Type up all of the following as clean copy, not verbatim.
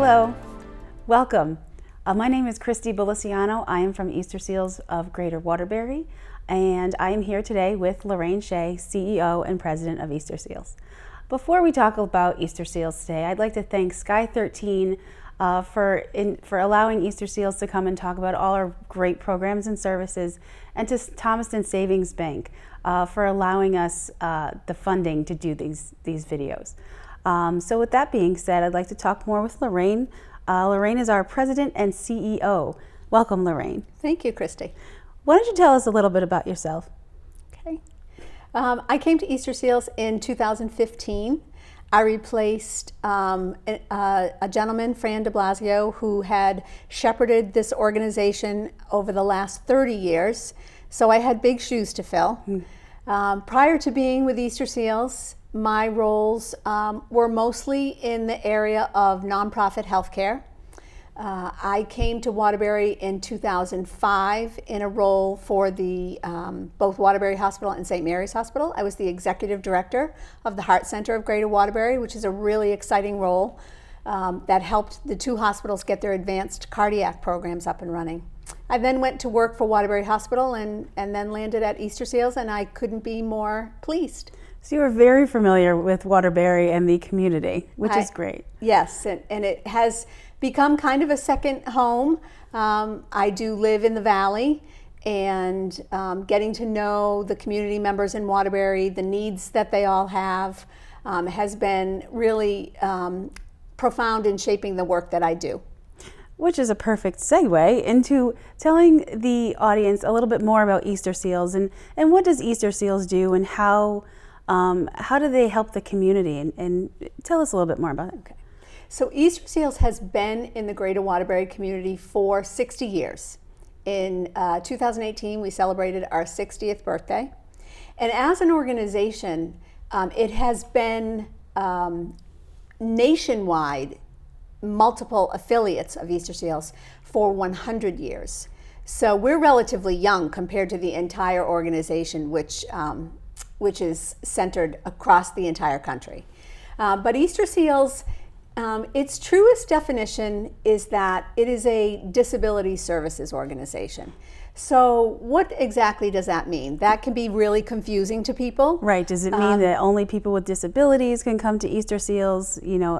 Hello, welcome. My name is Christy Boliciano. I am from EasterSeals of Greater Waterbury, and I am here today with Lorraine Shea, CEO and President of EasterSeals. Before we talk about EasterSeals today, I'd like to thank Sky 13 for allowing EasterSeals to come and talk about all our great programs and services, and to Thomaston Savings Bank for allowing us the funding to do these videos. So with that being said, I'd like to talk more with Lorraine. Lorraine is our President and CEO. Welcome, Lorraine. Thank you, Christy. Why don't you tell us a little bit about yourself? Okay. I came to EasterSeals in 2015. I replaced a gentleman, Fran de Blasio, who had shepherded this organization over the last 30 years. So I had big shoes to fill. Prior to being with EasterSeals, my roles were mostly in the area of nonprofit healthcare. I came to Waterbury in 2005 in a role for the both Waterbury Hospital and St. Mary's Hospital. I was the executive director of the Heart Center of Greater Waterbury, which is a really exciting role that helped the two hospitals get their advanced cardiac programs up and running. I then went to work for Waterbury Hospital and then landed at EasterSeals, and I couldn't be more pleased. So you are very familiar with Waterbury and the community, which is great. Yes, and it has become kind of a second home. I do live in the Valley, and getting to know the community members in Waterbury, the needs that they all have, has been really profound in shaping the work that I do. Which is a perfect segue into telling the audience a little bit more about EasterSeals and what does EasterSeals do, and how do they help the community, and tell us a little bit more about it. Okay. So EasterSeals has been in the Greater Waterbury community for 60 years. In 2018, we celebrated our 60th birthday. And as an organization, it has been nationwide, multiple affiliates of EasterSeals for 100 years. So we're relatively young compared to the entire organization, which is centered across the entire country. But EasterSeals, its truest definition is that it is a disability services organization. So what exactly does that mean? That can be really confusing to people. Right. Does it mean that only people with disabilities can come to EasterSeals? You know,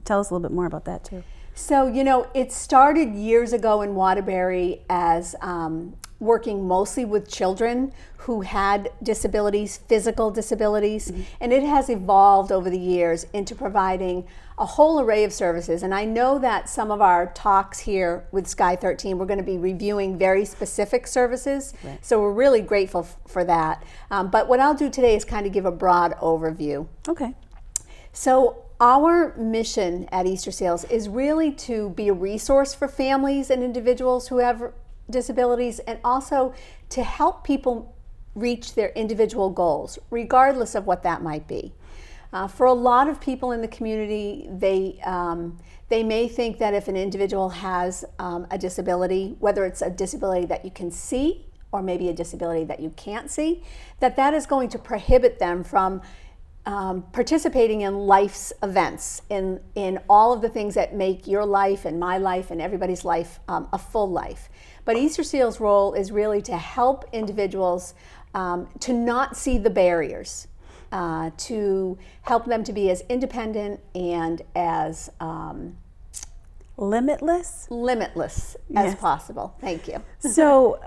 tell us a little bit more about that too. So, you know, it started years ago in Waterbury as working mostly with children who had disabilities, physical disabilities, and it has evolved over the years into providing a whole array of services. And I know that some of our talks here with Sky 13, we're going to be reviewing very specific services, so we're really grateful for that. But what I'll do today is kind of give a broad overview. Okay. So our mission at EasterSeals is really to be a resource for families and individuals who have disabilities, and also to help people reach their individual goals, regardless of what that might be. For a lot of people in the community, they may think that if an individual has a disability, whether it's a disability that you can see or maybe a disability that you can't see, that is going to prohibit them from participating in life's events, in all of the things that make your life and my life and everybody's life a full life. But EasterSeals' role is really to help individuals to not see the barriers, to help them to be as independent and as limitless as possible. Thank you. So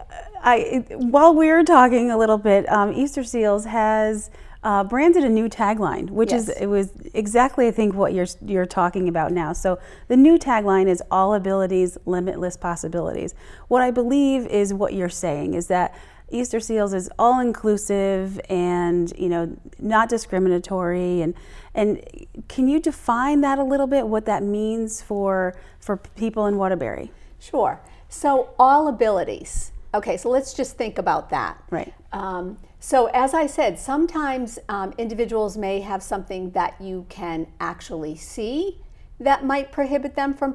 while we're talking a little bit, EasterSeals has branded a new tagline, which it was exactly, I think, what you're talking about now. So the new tagline is all abilities, limitless possibilities. What I believe is what you're saying is that EasterSeals is all inclusive and, you know, not discriminatory, and can you define that a little bit, what that means for people in Waterbury? Sure. So all abilities. Okay, so let's just think about that. Right. So as I said, sometimes individuals may have something that you can actually see that might prohibit them from,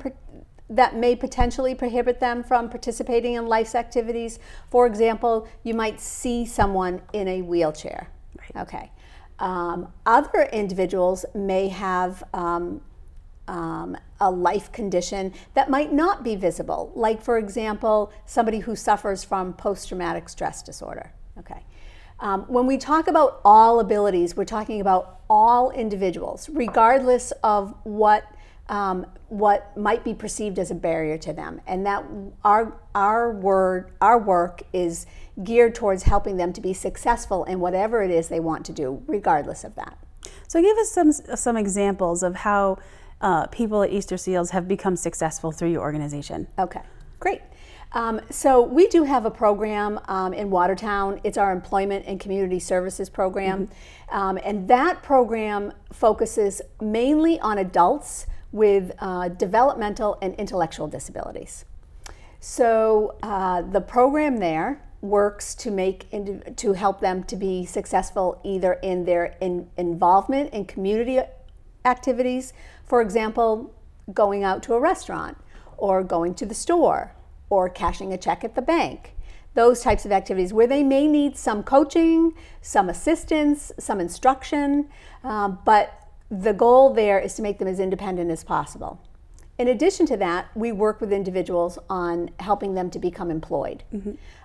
that may potentially prohibit them from participating in life's activities. For example, you might see someone in a wheelchair. Right. Okay. Other individuals may have a life condition that might not be visible, like, for example, somebody who suffers from post-traumatic stress disorder. Okay. When we talk about all abilities, we're talking about all individuals, regardless of what might be perceived as a barrier to them, and that our work is geared towards helping them to be successful in whatever it is they want to do, regardless of that. So give us some examples of how people at EasterSeals have become successful through your organization. Okay, great. So we do have a program in Watertown. It's our Employment and Community Services program. And that program focuses mainly on adults with developmental and intellectual disabilities. So the program there works to help them to be successful either in their involvement in community activities, for example, going out to a restaurant or going to the store or cashing a check at the bank. Those types of activities where they may need some coaching, some assistance, some instruction, but the goal there is to make them as independent as possible. In addition to that, we work with individuals on helping them to become employed.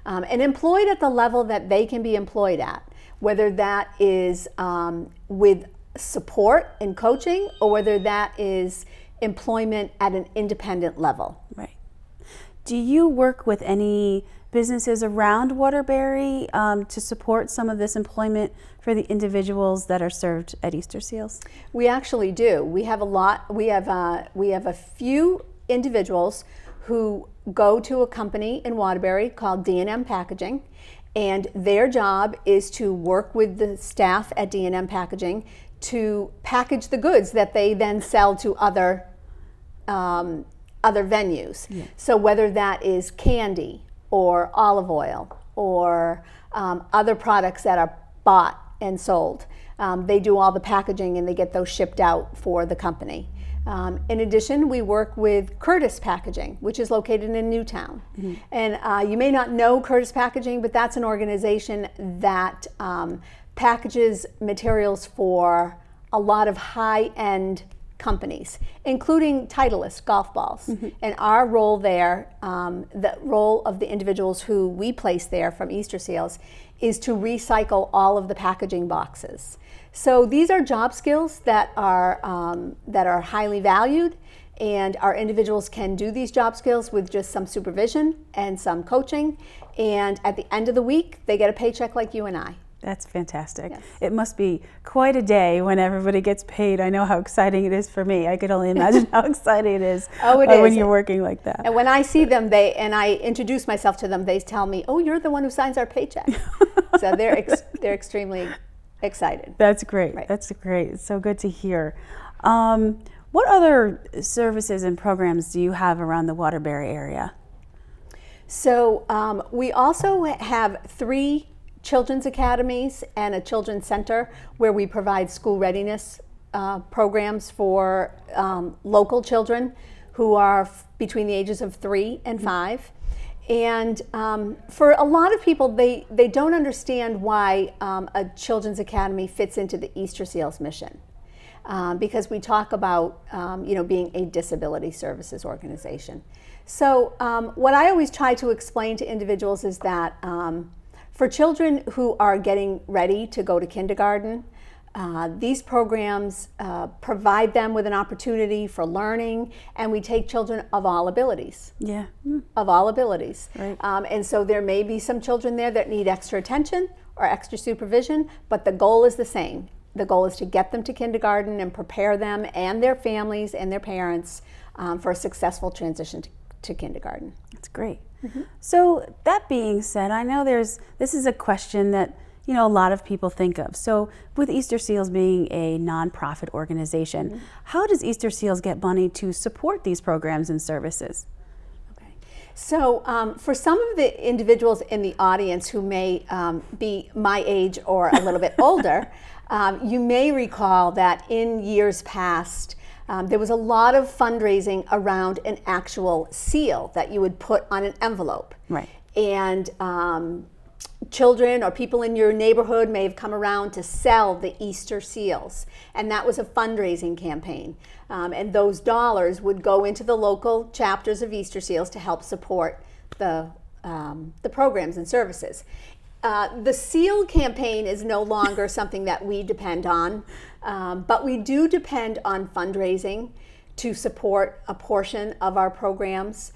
And employed at the level that they can be employed at, whether that is with support and coaching or whether that is employment at an independent level. Right. Do you work with any businesses around Waterbury to support some of this employment for the individuals that are served at EasterSeals? We actually do. We have a lot. We have a few individuals who go to a company in Waterbury called D&M Packaging, and their job is to work with the staff at D&M Packaging to package the goods that they then sell to other venues. Yeah. So whether that is candy or olive oil or other products that are bought and sold, they do all the packaging and they get those shipped out for the company. In addition, we work with Curtis Packaging, which is located in Newtown. And you may not know Curtis Packaging, but that's an organization that packages materials for a lot of high-end companies, including Titleist golf balls. And our role there, the role of the individuals who we place there from EasterSeals, is to recycle all of the packaging boxes. So these are job skills that are highly valued, and our individuals can do these job skills with just some supervision and some coaching, and at the end of the week they get a paycheck like you and I. That's fantastic. Yes. It must be quite a day when everybody gets paid. I know how exciting it is for me. I could only imagine how exciting it is when you're working like that. And when I see them, and I introduce myself to them, they tell me, "Oh, you're the one who signs our paycheck." So they're extremely excited. That's great. Right. That's great. It's so good to hear. What other services and programs do you have around the Waterbury area? So we also have 3 children's academies and a children's center where we provide school readiness programs for local children who are between the ages of 3 and 5. And for a lot of people, they don't understand why a children's academy fits into the EasterSeals mission. Because we talk about being a disability services organization. So what I always try to explain to individuals is that for children who are getting ready to go to kindergarten, these programs provide them with an opportunity for learning, and we take children of all abilities. Yeah. Of all abilities. Right. And so there may be some children there that need extra attention or extra supervision, but the goal is the same. The goal is to get them to kindergarten and prepare them and their families and their parents for a successful transition to kindergarten. That's great. So that being said, I know this is a question that a lot of people think of. So with EasterSeals being a nonprofit organization, how does EasterSeals get money to support these programs and services? Okay. So for some of the individuals in the audience who may be my age or a little bit older, you may recall that in years past, there was a lot of fundraising around an actual seal that you would put on an envelope. Right. And children or people in your neighborhood may have come around to sell the Easter seals, and that was a fundraising campaign. And those dollars would go into the local chapters of EasterSeals to help support the programs and services. The seal campaign is no longer something that we depend on, but we do depend on fundraising to support a portion of our programs.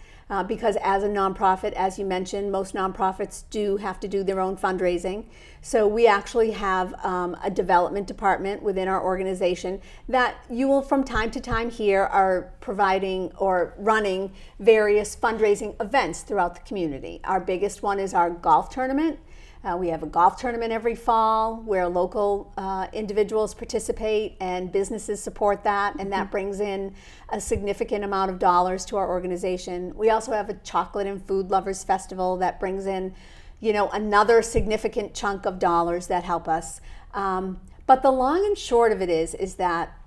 Because as a nonprofit, as you mentioned, most nonprofits do have to do their own fundraising. So we actually have a development department within our organization that you will from time to time hear are providing or running various fundraising events throughout the community. Our biggest one is our golf tournament. We have a golf tournament every fall where local individuals participate and businesses support that, and that brings in a significant amount of dollars to our organization. We also have a chocolate and food lovers festival that brings in, another significant chunk of dollars that help us. But the long and short of it is that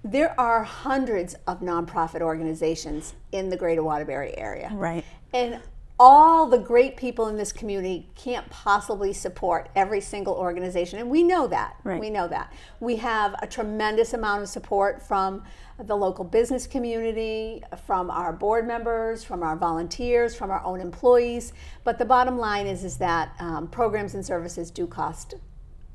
there are hundreds of nonprofit organizations in the Greater Waterbury area. Right. And all the great people in this community can't possibly support every single organization, and we know that. Right. We know that. We have a tremendous amount of support from the local business community, from our board members, from our volunteers, from our own employees. But the bottom line is that programs and services do cost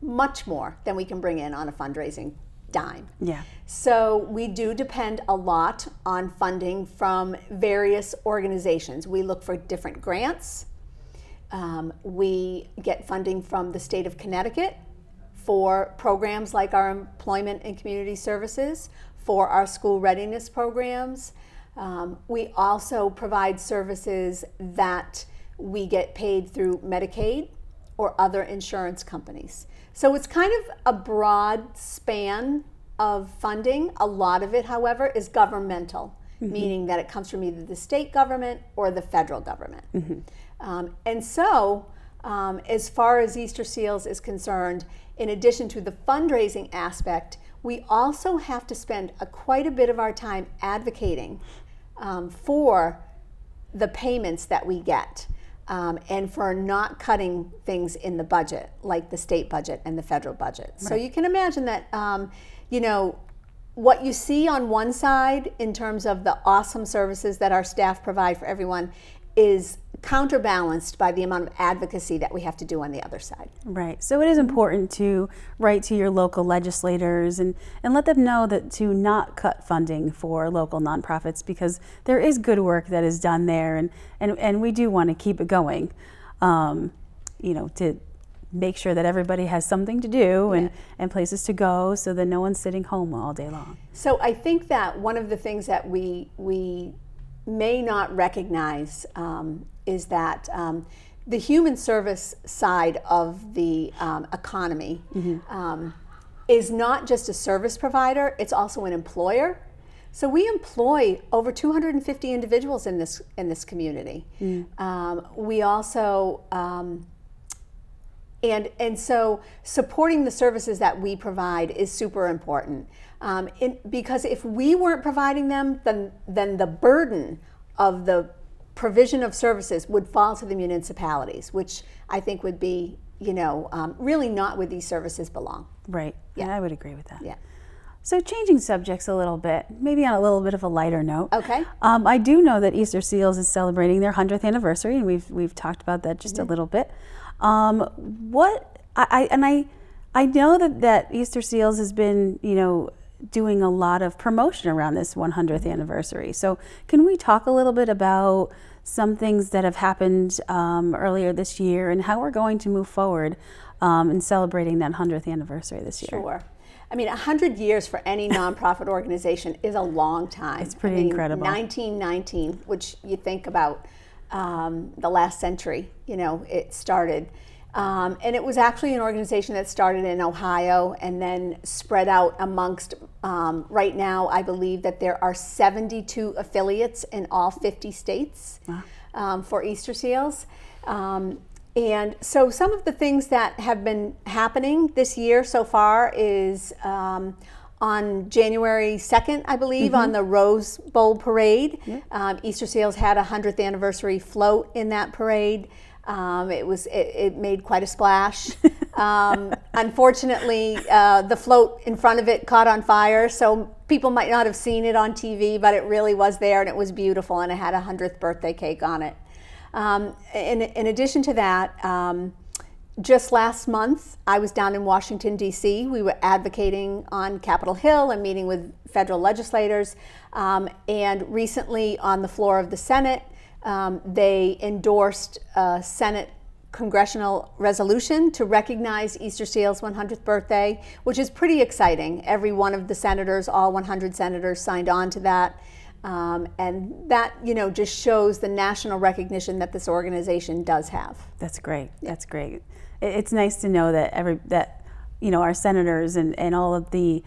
much more than we can bring in on a fundraising dime. Yeah. So we do depend a lot on funding from various organizations. We look for different grants. We get funding from the state of Connecticut for programs like our employment and community services, for our school readiness programs. We also provide services that we get paid through Medicaid or other insurance companies. So it's kind of a broad span of funding. A lot of it, however, is governmental, meaning that it comes from either the state government or the federal government. And so, as far as EasterSeals is concerned, in addition to the fundraising aspect, we also have to spend quite a bit of our time advocating for the payments that we get. And for not cutting things in the budget, like the state budget and the federal budget. Right. So you can imagine that, what you see on one side in terms of the awesome services that our staff provide for everyone is counterbalanced by the amount of advocacy that we have to do on the other side. Right. So it is important to write to your local legislators and let them know that to not cut funding for local nonprofits, because there is good work that is done there, and we do want to keep it going, to make sure that everybody has something to do and places to go so that no one's sitting home all day long. So I think that one of the things that we may not recognize is that the human service side of the economy is not just a service provider, it's also an employer. So we employ over 250 individuals in this community. We also and so supporting the services that we provide is super important. Because if we weren't providing them, then the burden of the provision of services would fall to the municipalities, which I think would be, really not where these services belong. Right. Yeah, I would agree with that. Yeah. So changing subjects a little bit, maybe on a little bit of a lighter note. Okay. I do know that EasterSeals is celebrating their 100th anniversary, and we've talked about that just a little bit. I know that EasterSeals has been, doing a lot of promotion around this 100th anniversary. So can we talk a little bit about some things that have happened earlier this year and how we're going to move forward in celebrating that 100th anniversry this year? Sure. 100 years for any nonprofit organization is a long time. It's pretty incredible. 1919, which you think about the last century, it started. And it was actually an organization that started in Ohio and then spread out amongst, right now, I believe that there are 72 affiliates in all 50 states for EasterSeals. And so some of the things that have been happening this year so far is on January 2nd, I believe, on the Rose Bowl Parade. EasterSeals had a 100th anniversary float in that parade. It made quite a splash. Unfortunately, the float in front of it caught on fire, so people might not have seen it on TV, but it really was there, and it was beautiful, and it had a 100th birthday cake on it. In addition to that, just last month, I was down in Washington, D.C. We were advocating on Capitol Hill and meeting with federal legislators, and recently on the floor of the Senate, they endorsed a Senate congressional resolution to recognize EasterSeals' 100th birthday, which is pretty exciting. Every one of the senators, all 100 senators, signed on to that. And that, just shows the national recognition that this organization does have. That's great. That's great. It's nice to know that our senators and all of the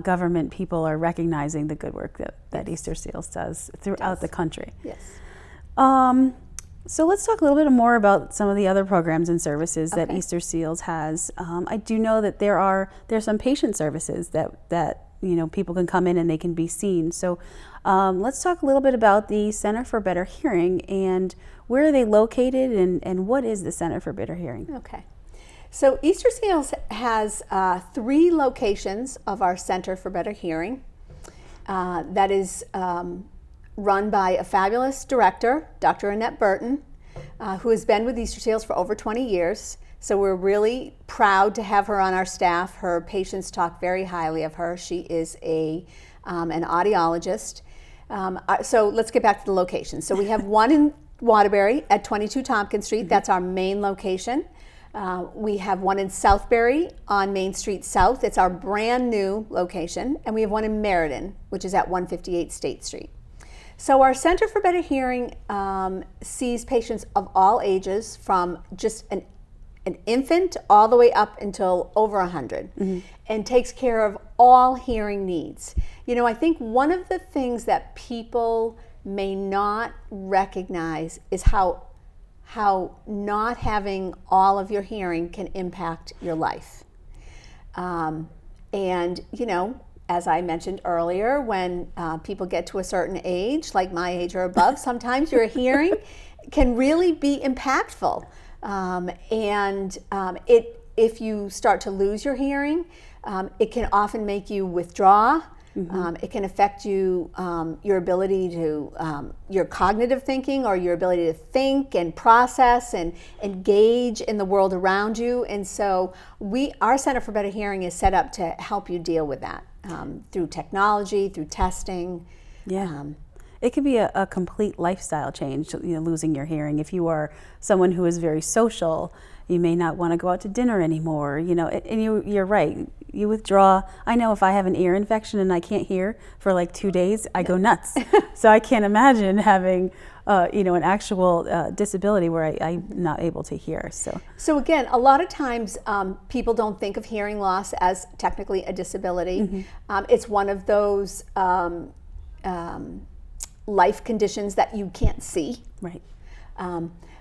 government people are recognizing the good work that EasterSeals does throughout the country. Yes. So let's talk a little bit more about some of the other programs and services that EasterSeals has. I do know that there's some patient services that people can come in and they can be seen. So let's talk a little bit about the Center for Better Hearing and where are they located and what is the Center for Better Hearing? Okay. So EasterSeals has 3 locations of our Center for Better Hearing. That is run by a fabulous director, Dr. Annette Burton, who has been with EasterSeals for over 20 years. So we're really proud to have her on our staff. Her patients talk very highly of her. She is an audiologist. So let's get back to the location. So we have one in Waterbury at 22 Tompkins Street. That's our main location. We have one in Southbury on Main Street South. It's our brand new location. And we have one in Meriden, which is at 158 State Street. So our Center for Better Hearing sees patients of all ages, from just an infant all the way up until over 100, and takes care of all hearing needs. I think one of the things that people may not recognize is how not having all of your hearing can impact your life. As I mentioned earlier, when people get to a certain age, like my age or above, sometimes your hearing can really be impactful. If you start to lose your hearing, it can often make you withdraw. It can affect you, your ability to, your cognitive thinking, or your ability to think and process and engage in the world around you. And so our Center for Better Hearing is set up to help you deal with that through technology, through testing. Yeah. It can be a complete lifestyle change, losing your hearing. If you are someone who is very social, you may not want to go out to dinner anymore, and you're right. You withdraw. I know if I have an ear infection and I can't hear for like 2 days, I go nuts. So I can't imagine having, an actual disability where I'm not able to hear. So again, a lot of times people don't think of hearing loss as technically a disability. It's one of those life conditions that you can't see. Right.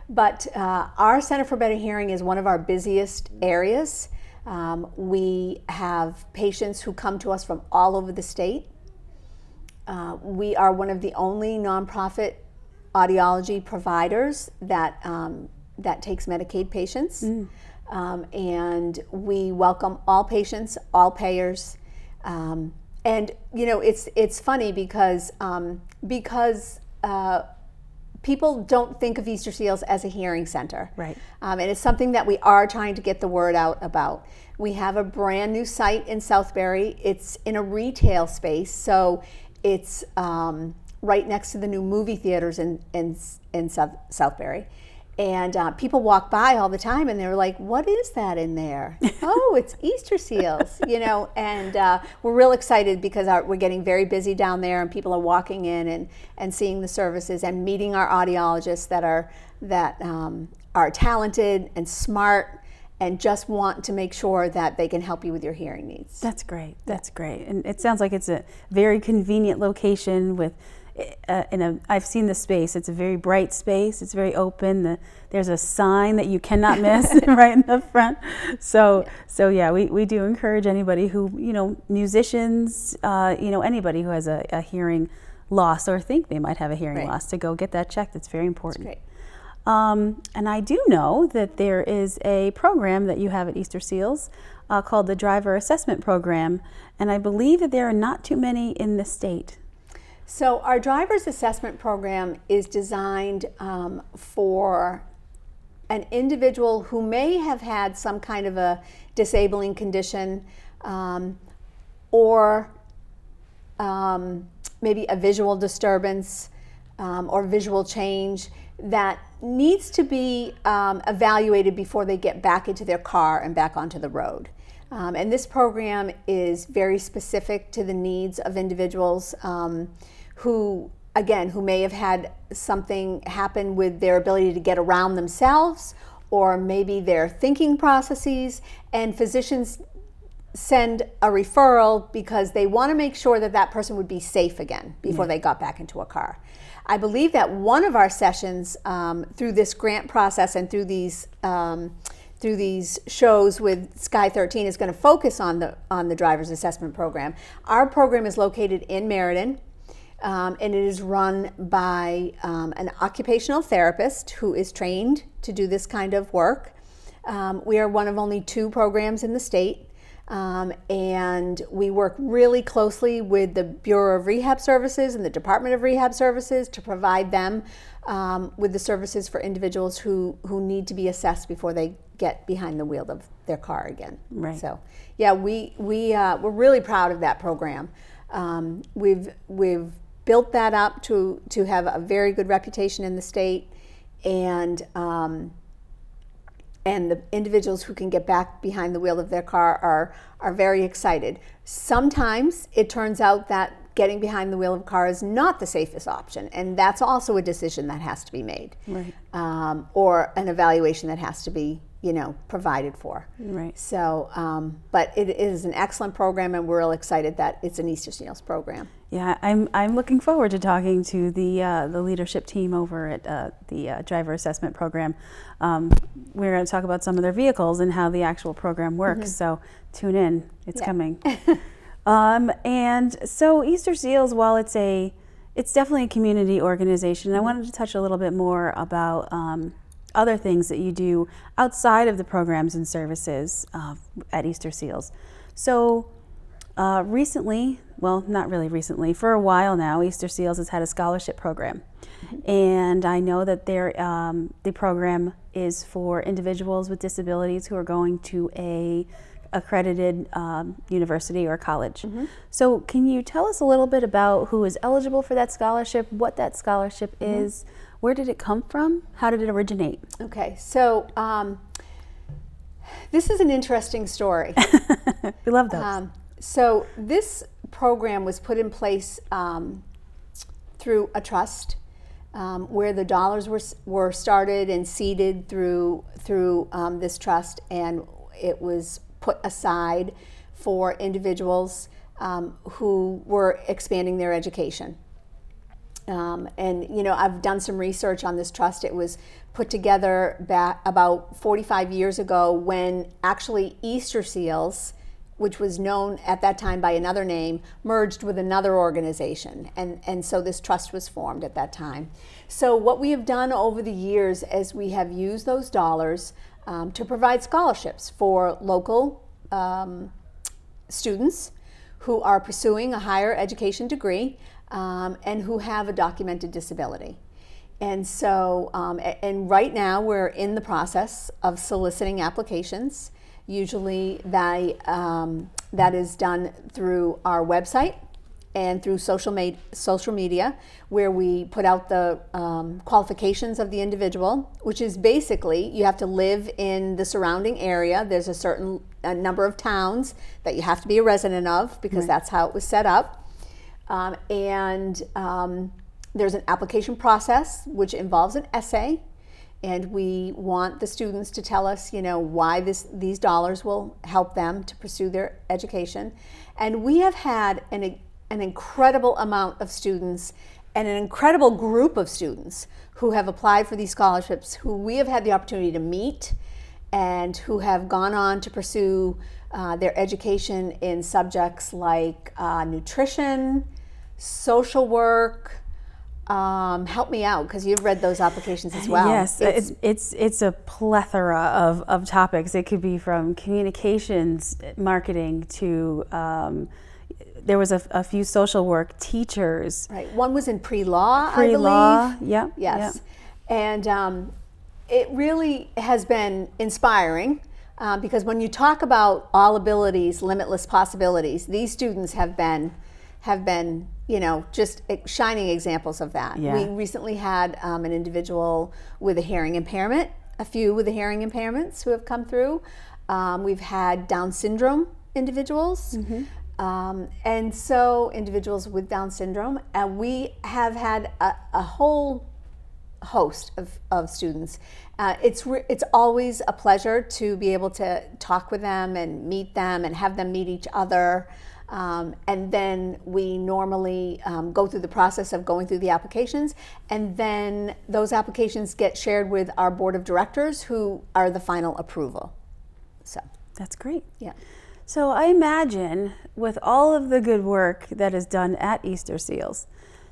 But our Center for Better Hearing is one of our busiest areas. We have patients who come to us from all over the state. We are one of the only nonprofit audiology providers that takes Medicaid patients. And we welcome all patients, all payers. It's funny because people don't think of EasterSeals as a hearing center. Right. And it's something that we are trying to get the word out about. We have a brand new site in Southbury. It's in a retail space, so it's right next to the new movie theaters in Southbury. And people walk by all the time and they're like, what is that in there? Oh, it's EasterSeals, and we're real excited because we're getting very busy down there, and people are walking in and seeing the services and meeting our audiologists that are talented and smart and just want to make sure that they can help you with your hearing needs. That's great. That's great. And it sounds like it's a very convenient location with I've seen the space. It's a very bright space. It's very open. There's a sign that you cannot miss right in the front. So yeah, we do encourage anybody who, musicians, anybody who has a hearing loss or think they might have a hearing loss to go get that checked. It's very important. That's And I do know that there is a program that you have at EasterSeals called the Driver Assessment Program, and I believe that there are not too many in the state. So our driver's assessment program is designed for an individual who may have had some kind of a disabling condition or maybe a visual disturbance or visual change that needs to be evaluated before they get back into their car and back onto the road. And this program is very specific to the needs of individuals who may have had something happen with their ability to get around themselves, or maybe their thinking processes, and physicians send a referral because they want to make sure that that person would be safe again before they got back into a car. I believe that one of our sessions through this grant process and through these shows with Sky 13 is going to focus on the driver's assessment program. Our program is located in Meriden, and it is run by an occupational therapist who is trained to do this kind of work. We are one of only 2 programs in the state, and we work really closely with the Bureau of Rehab Services and the Department of Rehab Services to provide them with the services for individuals who need to be assessed before they get behind the wheel of their car again. Right. So, yeah, we're really proud of that program. We've built that up to have a very good reputation in the state, and the individuals who can get back behind the wheel of their car are very excited. Sometimes it turns out that getting behind the wheel of a car is not the safest option, and that's also a decision that has to be made, right. Or an evaluation that has to be provided for. Right. So, but it is an excellent program, and we're real excited that it's an EasterSeals program. Yeah, I'm looking forward to talking to the leadership team over at the driver assessment program. We're going to talk about some of their vehicles and how the actual program works. So tune in; it's coming. And so EasterSeals, while it's definitely a community organization, I wanted to touch a little bit more about other things that you do outside of the programs and services at EasterSeals. So recently, well, not really recently, for a while now, EasterSeals has had a scholarship program. And I know that the program is for individuals with disabilities who are going to a accredited university or college. So can you tell us a little bit about who is eligible for that scholarship, what that scholarship is, where did it come from, how did it originate? Okay, so this is an interesting story. We love those. So this program was put in place through a trust where the dollars were started and seeded through this trust, and it was put aside for individuals who were expanding their education. And I've done some research on this trust. It was put together back about 45 years ago when actually EasterSeals, which was known at that time by another name, merged with another organization. And so this trust was formed at that time. So what we have done over the years is we have used those dollars to provide scholarships for local students who are pursuing a higher education degree and who have a documented disability. And so, and right now we're in the process of soliciting applications. Usually that is done through our website and through social media, where we put out the qualifications of the individual, which is basically you have to live in the surrounding area. There's a certain number of towns that you have to be a resident of, because that's how it was set up. There's an application process which involves an essay, and we want the students to tell us, why these dollars will help them to pursue their education. And we have had an incredible amount of students and an incredible group of students who have applied for these scholarships, who we have had the opportunity to meet and who have gone on to pursue their education in subjects like nutrition, social work, Help me out, because you've read those applications as well. Yes, it's a plethora of topics. It could be from communications, marketing to there was a few social work teachers. Right. One was in pre-law, Pre-law, I believe. yeah. Yes. Yeah. And it really has been inspiring because when you talk about all abilities, limitless possibilities, these students have been just shining examples of that. Yeah. We recently had an individual with a hearing impairment, a few with the hearing impairments who have come through. We've had Down syndrome individuals. And so individuals with Down syndrome, and we have had a whole host of students. It's always a pleasure to be able to talk with them and meet them and have them meet each other. And then we normally go through the process of going through the applications, and then those applications get shared with our board of directors, who are the final approval. So That's great. yeah. So I imagine with all of the good work that is done at EasterSeals,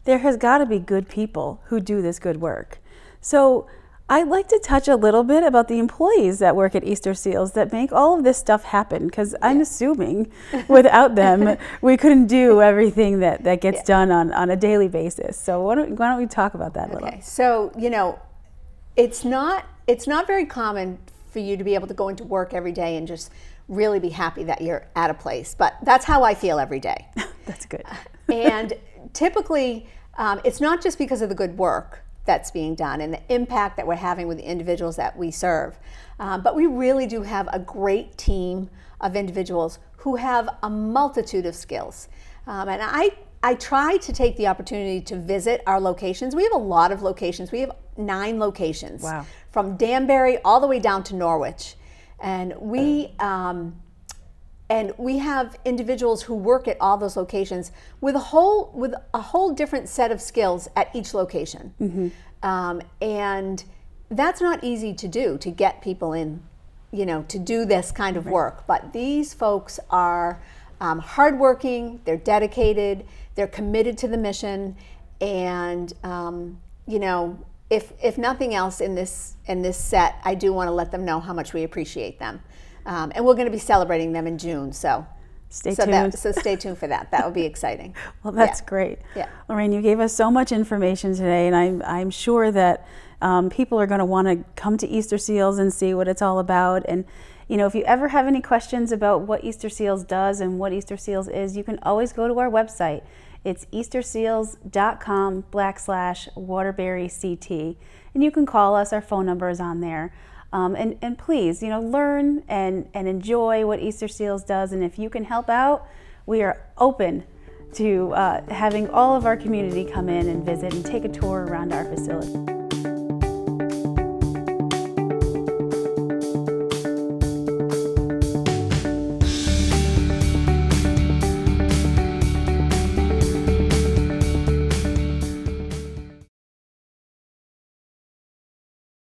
there has got to be good people who do this good work. So I'd like to touch a little bit about the employees that work at EasterSeals that make all of this stuff happen, because I'm assuming without them, we couldn't do everything that gets done on a daily basis. So why don't we talk about that a little? Okay, so it's not very common for you to be able to go into work every day and just really be happy that you're at a place, but that's how I feel every day. That's good. And typically, it's not just because of the good work that's being done and the impact that we're having with the individuals that we serve, but we really do have a great team of individuals who have a multitude of skills. And I try to take the opportunity to visit our locations. We have a lot of locations. We have 9 locations. Wow. From Danbury all the way down to Norwich. And we have individuals who work at all those locations with a whole different set of skills at each location. And that's not easy to do, to get people in, to do this kind of work. But these folks are hardworking, they're dedicated, they're committed to the mission, and if nothing else in this set, I do want to let them know how much we appreciate them. And we're going to be celebrating them in June, so stay tuned. So stay tuned for that. That will be exciting. Well, that's great. Yeah. Lorraine, you gave us so much information today, and I'm sure that people are going to want to come to EasterSeals and see what it's all about. And if you ever have any questions about what EasterSeals does and what EasterSeals is, you can always go to our website. It's EasterSeals.com/Waterbury-CT, and you can call us. Our phone number is on there. And please, learn and enjoy what EasterSeals does. And if you can help out, we are open to having all of our community come in and visit and take a tour around our facility.